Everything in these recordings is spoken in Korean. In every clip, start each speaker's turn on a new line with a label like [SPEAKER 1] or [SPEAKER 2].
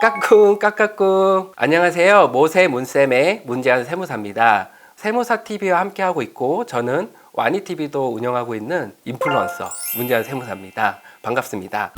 [SPEAKER 1] 까꿍 까까꿍. 안녕하세요. 모세 문쌤의 문제한 세무사입니다. 세무사TV와 함께하고 있고 저는 와니TV도 운영하고 있는 인플루언서 문제한 세무사입니다. 반갑습니다.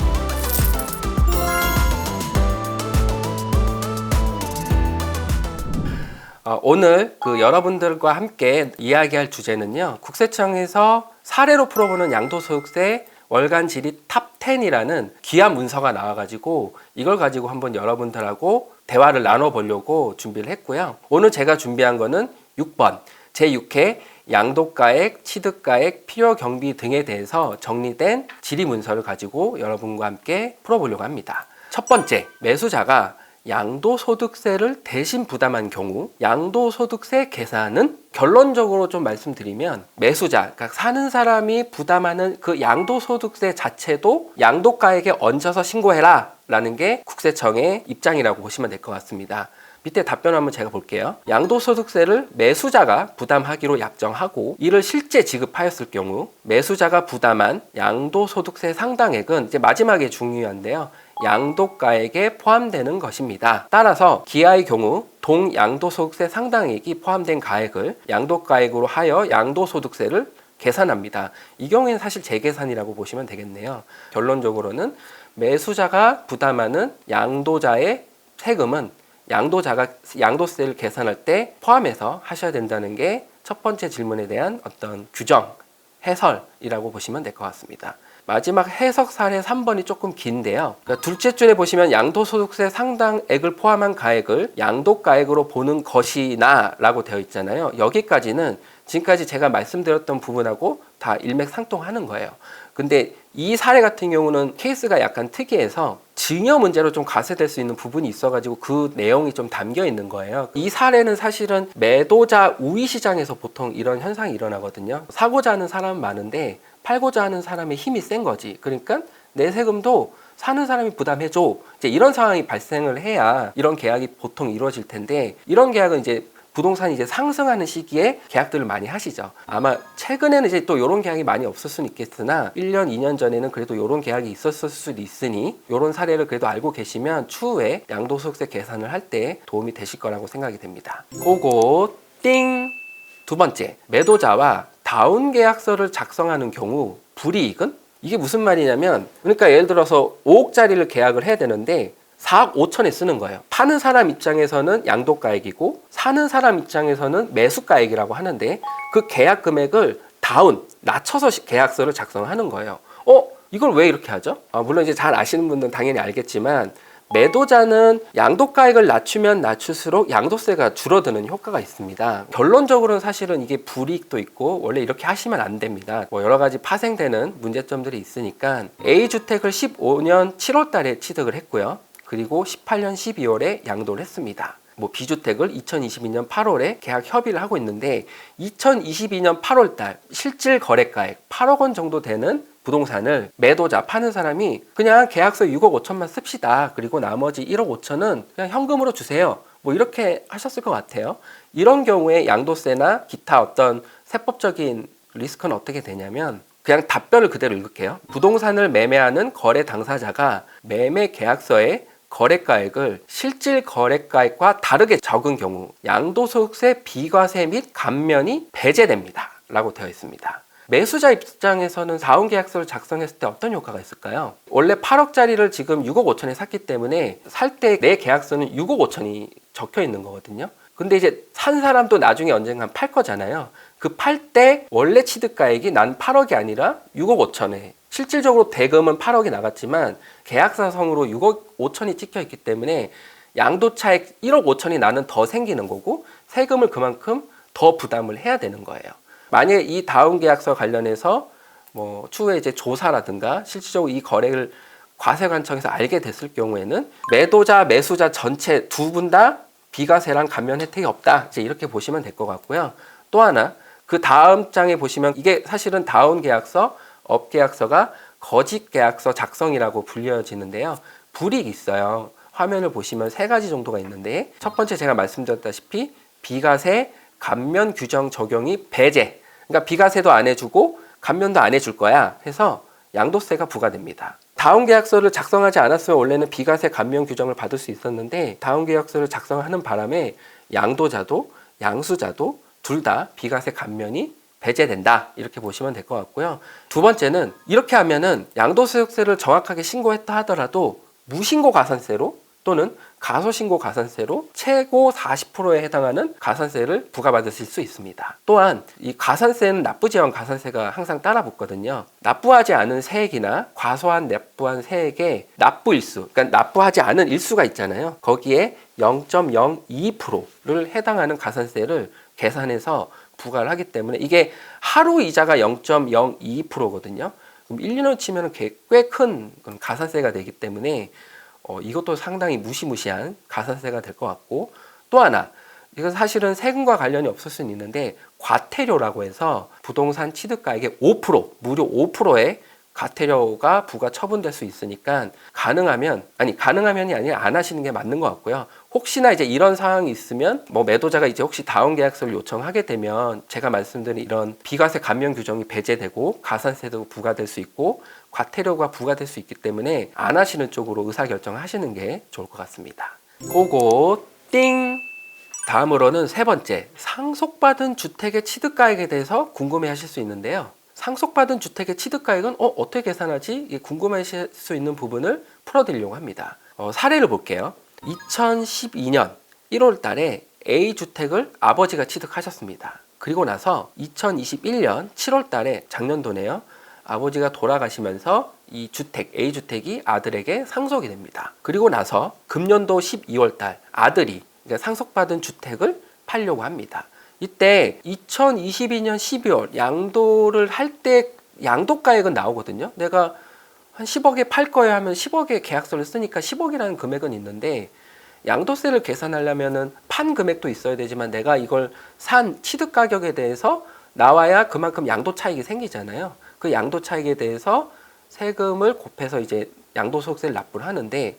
[SPEAKER 1] 오늘 여러분들과 함께 이야기할 주제는요, 국세청에서 사례로 풀어보는 양도소득세 월간 질의 탑 10이라는 귀한 문서가 나와가지고 이걸 가지고 한번 여러분들하고 대화를 나눠보려고 준비를 했고요. 오늘 제가 준비한 거는 6번 제6회 양도가액, 취득가액, 필요경비 등에 대해서 정리된 질의 문서를 가지고 여러분과 함께 풀어보려고 합니다. 첫 번째, 매수자가 양도소득세를 대신 부담한 경우 양도소득세 계산은 결론적으로 좀 말씀드리면 매수자, 그러니까 사는 사람이 부담하는 그 양도소득세 자체도 양도가액에 얹어서 신고해라 라는 게 국세청의 입장이라고 보시면 될 것 같습니다. 밑에 답변 한번 제가 볼게요. 양도소득세를 매수자가 부담하기로 약정하고 이를 실제 지급하였을 경우 매수자가 부담한 양도소득세 상당액은 이제 마지막에 중요한데요, 양도가액에 포함되는 것입니다. 따라서 기아의 경우 동양도소득세 상당액이 포함된 가액을 양도가액으로 하여 양도소득세를 계산합니다. 이 경우에는 사실 재계산이라고 보시면 되겠네요. 결론적으로는 매수자가 부담하는 양도자의 세금은 양도자가 양도세를 계산할 때 포함해서 하셔야 된다는 게 첫 번째 질문에 대한 어떤 규정, 해설이라고 보시면 될 것 같습니다. 마지막 해석 사례 3번이 조금 긴데요. 그러니까 둘째 줄에 보시면 양도소득세 상당액을 포함한 가액을 양도가액으로 보는 것이나 라고 되어 있잖아요. 여기까지는 지금까지 제가 말씀드렸던 부분하고 다 일맥상통하는 거예요. 근데 이 사례 같은 경우는 케이스가 약간 특이해서 증여 문제로 좀 과세될 수 있는 부분이 있어가지고 그 내용이 좀 담겨 있는 거예요. 이 사례는 사실은 매도자 우위 시장에서 보통 이런 현상이 일어나거든요. 사고자 하는 사람은 많은데 팔고자 하는 사람의 힘이 센 거지. 그러니까 내 세금도 사는 사람이 부담해줘. 이제 이런 상황이 발생을 해야 이런 계약이 보통 이루어질 텐데, 이런 계약은 이제 부동산이 이제 상승하는 시기에 계약들을 많이 하시죠. 아마 최근에는 이제 또 이런 계약이 많이 없을 수는 있겠으나 1년, 2년 전에는 그래도 이런 계약이 있었을 수도 있으니 이런 사례를 그래도 알고 계시면 추후에 양도소득세 계산을 할 때 도움이 되실 거라고 생각이 됩니다. 그거 띵! 두 번째, 매도자와 다운 계약서를 작성하는 경우 불이익은? 이게 무슨 말이냐면, 그러니까 예를 들어서 5억짜리를 계약을 해야 되는데 4억 5천에 쓰는 거예요. 파는 사람 입장에서는 양도가액이고 사는 사람 입장에서는 매수가액이라고 하는데 그 계약 금액을 다운, 낮춰서 계약서를 작성하는 거예요. 이걸 왜 이렇게 하죠? 물론 이제 잘 아시는 분들은 당연히 알겠지만 매도자는 양도가액을 낮추면 낮출수록 양도세가 줄어드는 효과가 있습니다. 결론적으로는 사실은 이게 불이익도 있고 원래 이렇게 하시면 안 됩니다. 여러 가지 파생되는 문제점들이 있으니까 A주택을 15년 7월 달에 취득을 했고요. 그리고 18년 12월에 양도를 했습니다. B주택을 2022년 8월에 계약 협의를 하고 있는데 2022년 8월 달 실질 거래가액 8억 원 정도 되는 부동산을 매도자, 파는 사람이 그냥 계약서 6억 5천만 씁시다. 그리고 나머지 1억 5천은 그냥 현금으로 주세요. 이렇게 하셨을 것 같아요. 이런 경우에 양도세나 기타 어떤 세법적인 리스크는 어떻게 되냐면, 그냥 답변을 그대로 읽을게요. 부동산을 매매하는 거래 당사자가 매매 계약서에 거래가액을 실질 거래가액과 다르게 적은 경우 양도소득세 비과세 및 감면이 배제됩니다 라고 되어 있습니다. 매수자 입장에서는 다운계약서를 작성했을 때 어떤 효과가 있을까요? 원래 8억짜리를 지금 6억 5천에 샀기 때문에 살 때 내 계약서는 6억 5천이 적혀 있는 거거든요. 근데 이제 산 사람도 나중에 언젠간 팔 거잖아요. 그 팔 때 원래 취득가액이 난 8억이 아니라 6억 5천에, 실질적으로 대금은 8억이 나갔지만 계약사성으로 6억 5천이 찍혀 있기 때문에 양도차액 1억 5천이 나는 더 생기는 거고 세금을 그만큼 더 부담을 해야 되는 거예요. 만약에 이 다운 계약서 관련해서 추후에 이제 조사라든가 실질적으로 이 거래를 과세관청에서 알게 됐을 경우에는 매도자, 매수자 전체 두 분 다 비과세랑 감면 혜택이 없다. 이제 이렇게 보시면 될 것 같고요. 또 하나, 그 다음 장에 보시면 이게 사실은 다운 계약서, 업 계약서가 거짓 계약서 작성이라고 불려지는데요. 불이익이 있어요. 화면을 보시면 세 가지 정도가 있는데, 첫 번째 제가 말씀드렸다시피 비과세 감면 규정 적용이 배제. 그러니까 비과세도 안 해주고 감면도 안 해줄 거야 해서 양도세가 부과됩니다. 다운계약서를 작성하지 않았으면 원래는 비과세 감면 규정을 받을 수 있었는데 다운계약서를 작성하는 바람에 양도자도 양수자도 둘 다 비과세 감면이 배제된다 이렇게 보시면 될 것 같고요. 두 번째는 이렇게 하면은 양도소득세를 정확하게 신고했다 하더라도 무신고 가산세로 또는 가소신고 가산세로 최고 40%에 해당하는 가산세를 부과받으실 수 있습니다. 또한 이 가산세는 납부지연 가산세가 항상 따라 붙거든요. 납부하지 않은 세액이나 과소한 납부한 세액의 납부일수, 그러니까 납부하지 않은 일수가 있잖아요. 거기에 0.02%를 해당하는 가산세를 계산해서 부과를 하기 때문에 이게 하루 이자가 0.02%거든요. 그럼 1년을 치면 꽤 큰 가산세가 되기 때문에 이것도 상당히 무시무시한 가산세가 될 것 같고, 또 하나 이건 사실은 세금과 관련이 없을 수는 있는데 과태료라고 해서 부동산 취득가액의 5% 무려 5%의 과태료가 부과 처분될 수 있으니까 가능하면이 아니라 안 하시는 게 맞는 것 같고요. 혹시나 이제 이런 상황이 있으면 매도자가 이제 혹시 다운계약서를 요청하게 되면 제가 말씀드린 이런 비과세 감면 규정이 배제되고 가산세도 부과될 수 있고 과태료가 부과될 수 있기 때문에 안 하시는 쪽으로 의사결정을 하시는 게 좋을 것 같습니다. 그거 띵! 다음으로는 세 번째, 상속받은 주택의 취득가액에 대해서 궁금해하실 수 있는데요. 상속받은 주택의 취득가액은 어떻게 계산하지? 궁금하실 수 있는 부분을 풀어드리려고 합니다. 사례를 볼게요. 2012년 1월 달에 A주택을 아버지가 취득하셨습니다. 그리고 나서 2021년 7월 달에 작년도네요. 아버지가 돌아가시면서 이 주택, A주택이 아들에게 상속이 됩니다. 그리고 나서 금년도 12월 달 아들이 상속받은 주택을 팔려고 합니다. 이때 2022년 12월 양도를 할 때 양도가액은 나오거든요. 내가 한 10억에 팔 거야 하면 10억의 계약서를 쓰니까 10억이라는 금액은 있는데 양도세를 계산하려면은 판 금액도 있어야 되지만 내가 이걸 산 취득 가격에 대해서 나와야 그만큼 양도 차익이 생기잖아요. 그 양도 차익에 대해서 세금을 곱해서 이제 양도소득세를 납부를 하는데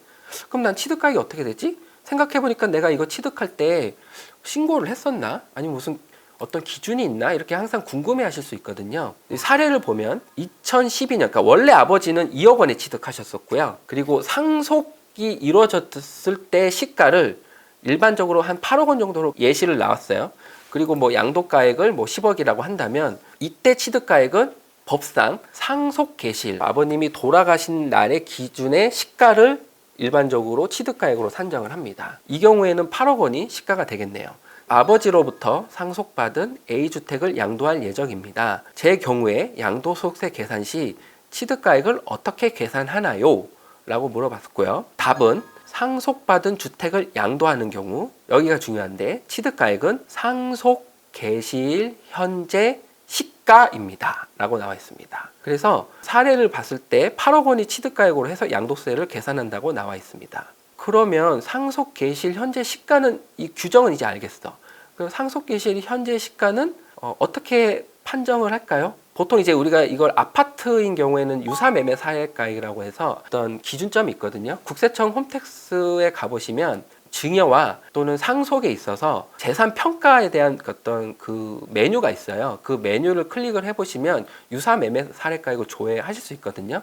[SPEAKER 1] 그럼 난 취득 가격이 어떻게 되지? 생각해보니까 내가 이거 취득할 때 신고를 했었나? 아니면 무슨 어떤 기준이 있나? 이렇게 항상 궁금해 하실 수 있거든요. 사례를 보면 2012년, 그러니까 원래 아버지는 2억 원에 취득하셨었고요. 그리고 상속이 이루어졌을 때 시가를 일반적으로 한 8억 원 정도로 예시를 나왔어요. 그리고 양도가액을 10억이라고 한다면 이때 취득가액은 법상 상속 개시일, 아버님이 돌아가신 날의 기준의 시가를 일반적으로 취득가액으로 산정을 합니다. 이 경우에는 8억 원이 시가가 되겠네요. 아버지로부터 상속받은 A주택을 양도할 예정입니다. 제 경우에 양도소득세 계산 시 취득가액을 어떻게 계산하나요? 라고 물어봤고요. 답은 상속받은 주택을 양도하는 경우, 여기가 중요한데 취득가액은 상속 개시일 현재 시가입니다. 라고 나와 있습니다. 그래서 사례를 봤을 때 8억 원이 취득가액으로 해서 양도세를 계산한다고 나와 있습니다. 그러면 상속 개시일 현재 시가는 이 규정은 이제 알겠어. 그럼 상속 개시일 현재 시가는 어떻게 판정을 할까요? 보통 이제 우리가 이걸 아파트인 경우에는 유사매매 사례가액이라고 해서 어떤 기준점이 있거든요. 국세청 홈택스에 가보시면 증여와 또는 상속에 있어서 재산 평가에 대한 어떤 그 메뉴가 있어요. 그 메뉴를 클릭을 해보시면 유사매매 사례가액을 조회하실 수 있거든요.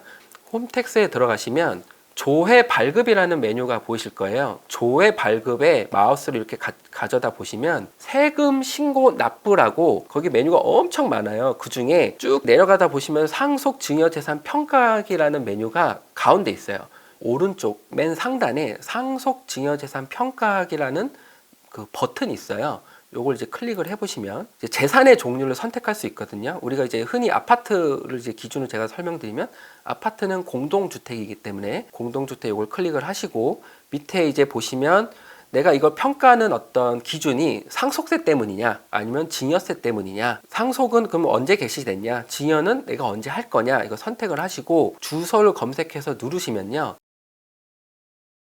[SPEAKER 1] 홈택스에 들어가시면 조회 발급이라는 메뉴가 보이실 거예요. 조회 발급에 마우스를 이렇게 가져다 보시면 세금 신고 납부라고 거기 메뉴가 엄청 많아요. 그 중에 쭉 내려가다 보시면 상속 증여 재산 평가액이라는 메뉴가 가운데 있어요. 오른쪽 맨 상단에 상속 증여 재산 평가액이라는 그 버튼이 있어요. 요걸 이제 클릭을 해보시면 이제 재산의 종류를 선택할 수 있거든요. 우리가 이제 흔히 아파트를 이제 기준으로 제가 설명드리면 아파트는 공동주택이기 때문에 공동주택 요걸 클릭을 하시고 밑에 이제 보시면 내가 이걸 평가하는 어떤 기준이 상속세 때문이냐 아니면 증여세 때문이냐, 상속은 그럼 언제 개시됐냐, 증여는 내가 언제 할 거냐, 이거 선택을 하시고 주소를 검색해서 누르시면요.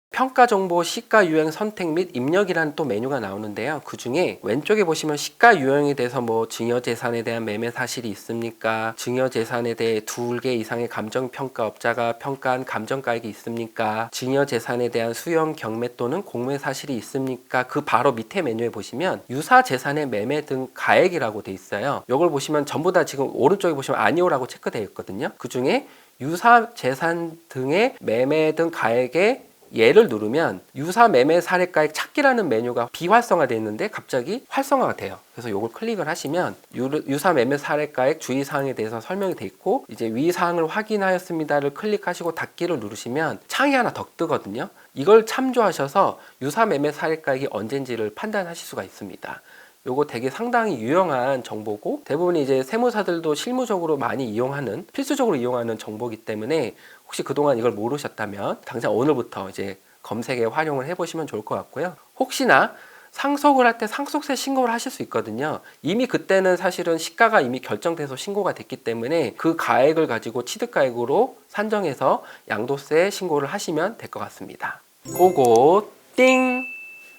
[SPEAKER 1] 평가정보 시가 유형 선택 및 입력이라는 또 메뉴가 나오는데요. 그 중에 왼쪽에 보시면 시가 유형에 대해서 증여재산에 대한 매매 사실이 있습니까? 증여재산에 대해 2개 이상의 감정평가업자가 평가한 감정가액이 있습니까? 증여재산에 대한 수용 경매 또는 공매 사실이 있습니까? 그 바로 밑에 메뉴에 보시면 유사재산의 매매 등 가액이라고 돼 있어요. 이걸 보시면 전부 다 지금 오른쪽에 보시면 아니오라고 체크되어 있거든요. 그 중에 유사 재산 등의 매매 등 가액에 예를 누르면 유사 매매 사례가액 찾기라는 메뉴가 비활성화되어 있는데 갑자기 활성화가 돼요. 그래서 이걸 클릭을 하시면 유사 매매 사례가액 주의사항에 대해서 설명이 되어 있고 이제 위 사항을 확인하였습니다를 클릭하시고 닫기를 누르시면 창이 하나 더 뜨거든요. 이걸 참조하셔서 유사 매매 사례가액이 언젠지를 판단하실 수가 있습니다. 요거 되게 상당히 유용한 정보고 대부분 이제 세무사들도 실무적으로 많이 이용하는 필수적으로 이용하는 정보이기 때문에 혹시 그동안 이걸 모르셨다면 당장 오늘부터 이제 검색에 활용을 해보시면 좋을 것 같고요. 혹시나 상속을 할 때 상속세 신고를 하실 수 있거든요. 이미 그때는 사실은 시가가 이미 결정돼서 신고가 됐기 때문에 그 가액을 가지고 취득가액으로 산정해서 양도세 신고를 하시면 될 것 같습니다. 그거 띵!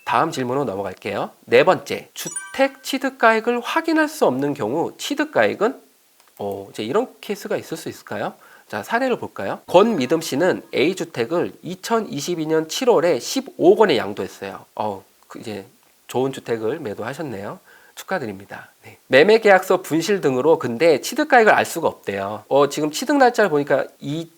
[SPEAKER 1] 다음 질문으로 넘어갈게요. 네 번째, 주택 취득가액을 확인할 수 없는 경우 취득가액은 이제 이런 케이스가 있을 수 있을까요? 자, 사례를 볼까요? 권미듬 씨는 A주택을 2022년 7월에 15억 원에 양도했어요. 이제 좋은 주택을 매도하셨네요. 축하드립니다. 네. 매매계약서 분실 등으로 근데 취득가액을 알 수가 없대요. 지금 취득 날짜를 보니까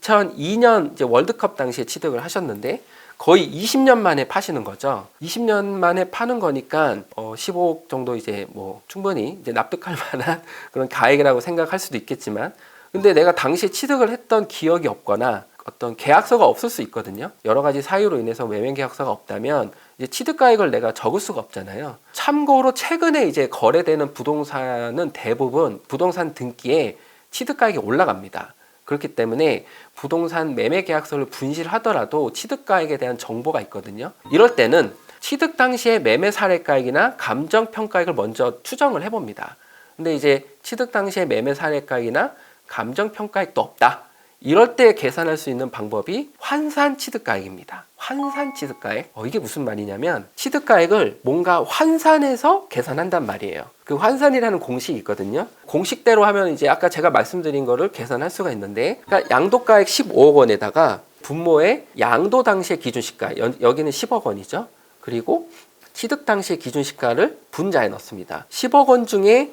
[SPEAKER 1] 2002년 이제 월드컵 당시에 취득을 하셨는데 거의 20년 만에 파시는 거죠. 20년 만에 파는 거니까 15억 정도 이제 뭐 충분히 이제 납득할 만한 그런 가액이라고 생각할 수도 있겠지만 근데 내가 당시에 취득을 했던 기억이 없거나 어떤 계약서가 없을 수 있거든요. 여러 가지 사유로 인해서 매매 계약서가 없다면 이제 취득가액을 내가 적을 수가 없잖아요. 참고로 최근에 이제 거래되는 부동산은 대부분 부동산 등기에 취득가액이 올라갑니다. 그렇기 때문에 부동산 매매 계약서를 분실하더라도 취득가액에 대한 정보가 있거든요. 이럴 때는 취득 당시의 매매 사례가액이나 감정평가액을 먼저 추정을 해봅니다. 근데 이제 취득 당시의 매매 사례가액이나 감정평가액도 없다. 이럴 때 계산할 수 있는 방법이 환산 취득가액입니다. 환산 취득가액. 이게 무슨 말이냐면 취득가액을 뭔가 환산해서 계산한단 말이에요. 그 환산이라는 공식이 있거든요. 공식대로 하면 이제 아까 제가 말씀드린 거를 계산할 수가 있는데 그러니까 양도가액 15억 원에다가 분모의 양도 당시의 기준시가 여기는 10억 원이죠. 그리고 취득 당시의 기준시가를 분자해 넣습니다. 10억 원 중에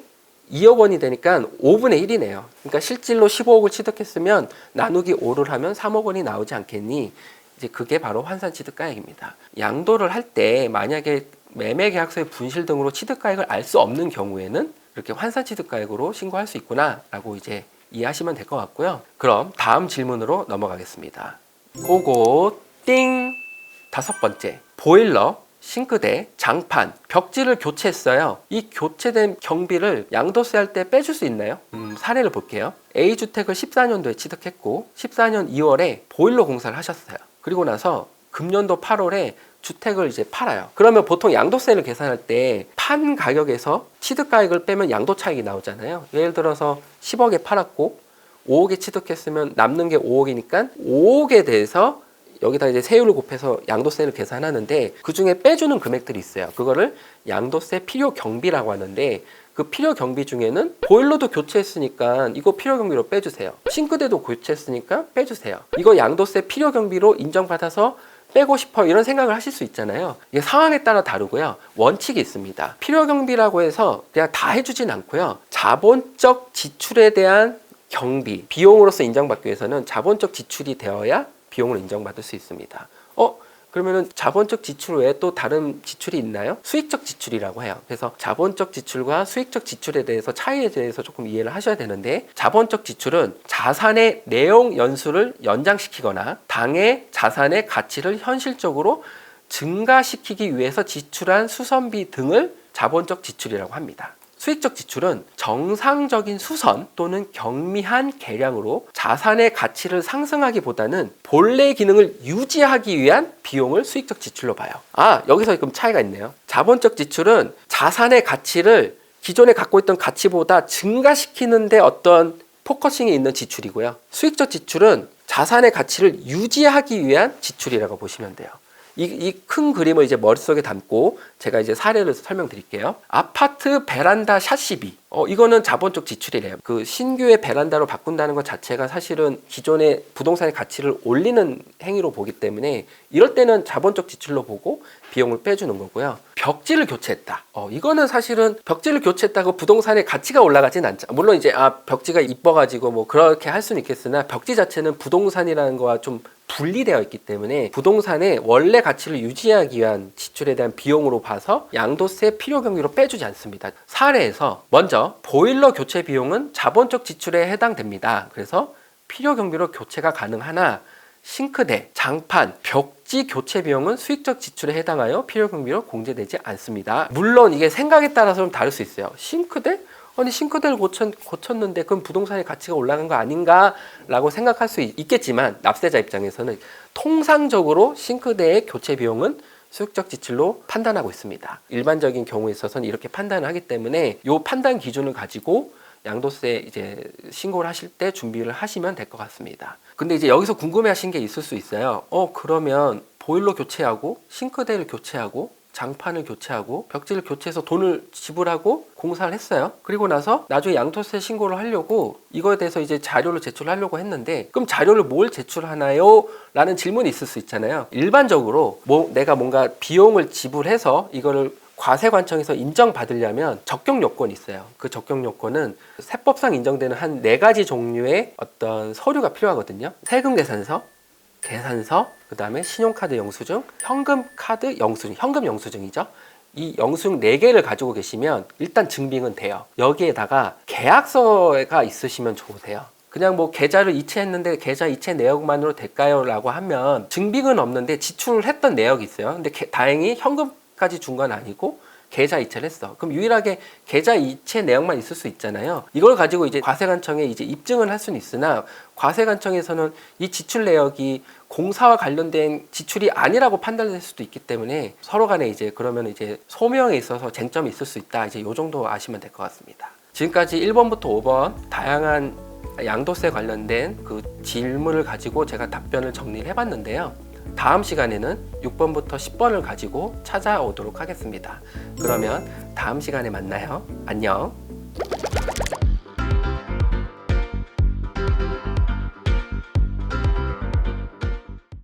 [SPEAKER 1] 2억 원이 되니까 5분의 1이네요. 그러니까 실질로 15억을 취득했으면 나누기 5를 하면 3억 원이 나오지 않겠니? 이제 그게 바로 환산 취득가액입니다. 양도를 할 때 만약에 매매 계약서의 분실 등으로 취득가액을 알 수 없는 경우에는 이렇게 환산 취득가액으로 신고할 수 있구나라고 이제 이해하시면 될 것 같고요. 그럼 다음 질문으로 넘어가겠습니다. 그거 띵! 다섯 번째, 보일러, 싱크대, 장판, 벽지를 교체했어요. 이 교체된 경비를 양도세 할 때 빼줄 수 있나요? 사례를 볼게요. A주택을 14년도에 취득했고 14년 2월에 보일러 공사를 하셨어요. 그리고 나서 금년도 8월에 주택을 이제 팔아요. 그러면 보통 양도세를 계산할 때 판 가격에서 취득가액을 빼면 양도 차익이 나오잖아요. 예를 들어서 10억에 팔았고 5억에 취득했으면 남는 게 5억이니까 5억에 대해서 여기다 이제 세율을 곱해서 양도세를 계산하는데 그 중에 빼주는 금액들이 있어요. 그거를 양도세 필요 경비라고 하는데 그 필요 경비 중에는 보일러도 교체했으니까 이거 필요 경비로 빼주세요. 싱크대도 교체했으니까 빼주세요. 이거 양도세 필요 경비로 인정받아서 빼고 싶어 이런 생각을 하실 수 있잖아요. 이게 상황에 따라 다르고요. 원칙이 있습니다. 필요 경비라고 해서 그냥 다 해주진 않고요. 자본적 지출에 대한 경비, 비용으로서 인정받기 위해서는 자본적 지출이 되어야 비용을 인정받을 수 있습니다. 그러면은 자본적 지출 외에 또 다른 지출이 있나요? 수익적 지출이라고 해요. 그래서 자본적 지출과 수익적 지출에 대해서 차이에 대해서 조금 이해를 하셔야 되는데 자본적 지출은 자산의 내용 연수를 연장시키거나 당의 자산의 가치를 현실적으로 증가시키기 위해서 지출한 수선비 등을 자본적 지출이라고 합니다. 수익적 지출은 정상적인 수선 또는 경미한 개량으로 자산의 가치를 상승하기보다는 본래 기능을 유지하기 위한 비용을 수익적 지출로 봐요. 여기서 그럼 차이가 있네요. 자본적 지출은 자산의 가치를 기존에 갖고 있던 가치보다 증가시키는데 어떤 포커싱이 있는 지출이고요. 수익적 지출은 자산의 가치를 유지하기 위한 지출이라고 보시면 돼요. 이 큰 그림을 이제 머릿속에 담고 제가 이제 사례를 설명드릴게요. 아파트 베란다 샤시비. 이거는 자본적 지출이래요. 그 신규의 베란다로 바꾼다는 것 자체가 사실은 기존의 부동산의 가치를 올리는 행위로 보기 때문에 이럴 때는 자본적 지출로 보고 비용을 빼주는 거고요. 벽지를 교체했다. 이거는 사실은 벽지를 교체했다고 부동산의 가치가 올라가진 않죠. 물론 이제 벽지가 이뻐가지고 뭐 그렇게 할 수는 있겠으나 벽지 자체는 부동산이라는 거와 좀 분리되어 있기 때문에 부동산의 원래 가치를 유지하기 위한 지출에 대한 비용으로 봐서 양도세 필요 경비로 빼주지 않습니다. 사례에서 먼저 보일러 교체 비용은 자본적 지출에 해당됩니다. 그래서 필요 경비로 교체가 가능하나 싱크대, 장판, 벽지 교체 비용은 수익적 지출에 해당하여 필요 경비로 공제되지 않습니다. 물론 이게 생각에 따라서 좀 다를 수 있어요. 싱크대? 아니 싱크대를 고쳤는데 그럼 부동산의 가치가 올라간 거 아닌가? 라고 생각할 수 있겠지만 납세자 입장에서는 통상적으로 싱크대의 교체 비용은 수익적 지출로 판단하고 있습니다. 일반적인 경우에 있어서는 이렇게 판단을 하기 때문에 이 판단 기준을 가지고 양도세 이제 신고를 하실 때 준비를 하시면 될 것 같습니다. 근데 이제 여기서 궁금해하신 게 있을 수 있어요. 그러면 보일러 교체하고 싱크대를 교체하고 장판을 교체하고 벽지를 교체해서 돈을 지불하고 공사를 했어요. 그리고 나서 나중에 양도세 신고를 하려고 이거에 대해서 이제 자료를 제출하려고 했는데 그럼 자료를 뭘 제출하나요? 라는 질문이 있을 수 있잖아요. 일반적으로 내가 뭔가 비용을 지불해서 이거를 과세관청에서 인정받으려면 적격 요건이 있어요. 그 적격 요건은 세법상 인정되는 한 4가지 종류의 어떤 서류가 필요하거든요. 세금 계산서, 계산서, 그 다음에 신용카드 영수증, 현금카드 영수증, 현금 영수증이죠. 이 영수증 4개를 가지고 계시면 일단 증빙은 돼요. 여기에다가 계약서가 있으시면 좋으세요. 그냥 뭐 계좌를 이체했는데 계좌 이체 내역만으로 될까요? 라고 하면 증빙은 없는데 지출을 했던 내역이 있어요. 근데 다행히 현금까지 준 건 아니고 계좌 이체를 했어. 그럼 유일하게 계좌 이체 내역만 있을 수 있잖아요. 이걸 가지고 이제 과세관청에 이제 입증을 할 수는 있으나 과세관청에서는 이 지출 내역이 공사와 관련된 지출이 아니라고 판단될 수도 있기 때문에 서로 간에 이제 그러면 이제 소명에 있어서 쟁점이 있을 수 있다. 이제 요 정도 아시면 될 것 같습니다. 지금까지 1번부터 5번 다양한 양도세 관련된 그 질문을 가지고 제가 답변을 정리를 해봤는데요. 다음 시간에는 6번부터 10번을 가지고 찾아오도록 하겠습니다. 그러면 다음 시간에 만나요. 안녕.